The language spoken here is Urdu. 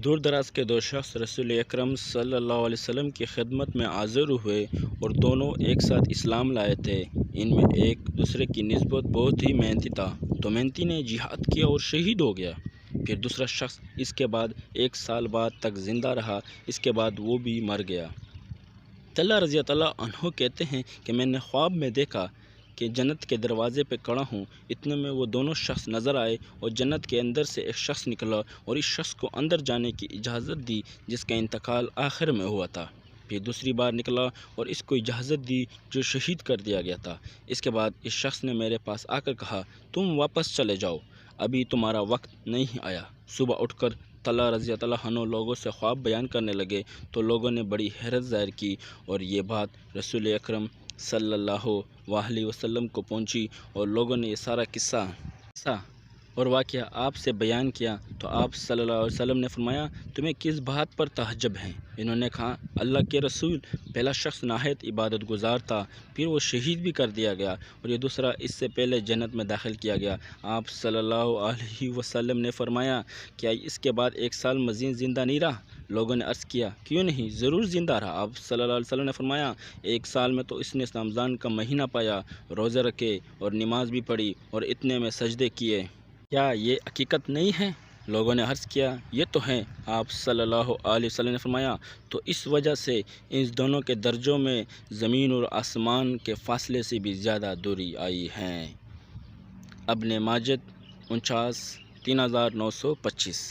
دور دراز کے دو شخص رسول اکرم صلی اللہ علیہ وسلم کی خدمت میں حاضر ہوئے اور دونوں ایک ساتھ اسلام لائے تھے۔ ان میں ایک دوسرے کی نسبت بہت ہی محنتی تھا، تو محنتی نے جہاد کیا اور شہید ہو گیا۔ پھر دوسرا شخص اس کے بعد 1 سال بعد تک زندہ رہا، اس کے بعد وہ بھی مر گیا۔ طلحہ رضی اللہ عنہ کہتے ہیں کہ میں نے خواب میں دیکھا کہ جنت کے دروازے پہ کھڑا ہوں، اتنے میں وہ دونوں شخص نظر آئے اور جنت کے اندر سے ایک شخص نکلا اور اس شخص کو اندر جانے کی اجازت دی جس کا انتقال آخر میں ہوا تھا۔ پھر دوسری بار نکلا اور اس کو اجازت دی جو شہید کر دیا گیا تھا۔ اس کے بعد اس شخص نے میرے پاس آ کر کہا، تم واپس چلے جاؤ، ابھی تمہارا وقت نہیں آیا۔ صبح اٹھ کر طلحہ رضی اللہ عنہ لوگوں سے خواب بیان کرنے لگے تو لوگوں نے بڑی حیرت ظاہر کی اور یہ بات رسول اکرم صلی اللہ علیہ وسلم کو پہنچی اور لوگوں نے یہ سارا قصہ اور واقعہ آپ سے بیان کیا تو آپ صلی اللہ علیہ وسلم نے فرمایا، تمہیں کس بات پر تعجب ہے؟ انہوں نے کہا، اللہ کے رسول، پہلا شخص نہایت عبادت گزار تھا، پھر وہ شہید بھی کر دیا گیا اور یہ دوسرا اس سے پہلے جنت میں داخل کیا گیا۔ آپ صلی اللہ علیہ وسلم نے فرمایا، کیا اس کے بعد 1 سال مزید زندہ نہیں رہا؟ لوگوں نے عرض کیا، کیوں نہیں، ضرور زندہ رہا۔ آپ صلی اللہ علیہ وسلم نے فرمایا، 1 سال میں تو اس نے رمضان کا مہینہ پایا، روزے رکھے اور نماز بھی پڑھی اور اتنے میں سجدے کیے۔ کیا یہ حقیقت نہیں ہے؟ لوگوں نے عرض کیا، یہ تو ہے۔ آپ صلی اللہ علیہ وسلم نے فرمایا، تو اس وجہ سے ان دونوں کے درجوں میں زمین اور آسمان کے فاصلے سے بھی زیادہ دوری آئی ہے۔ ابن ماجہ 49 3925۔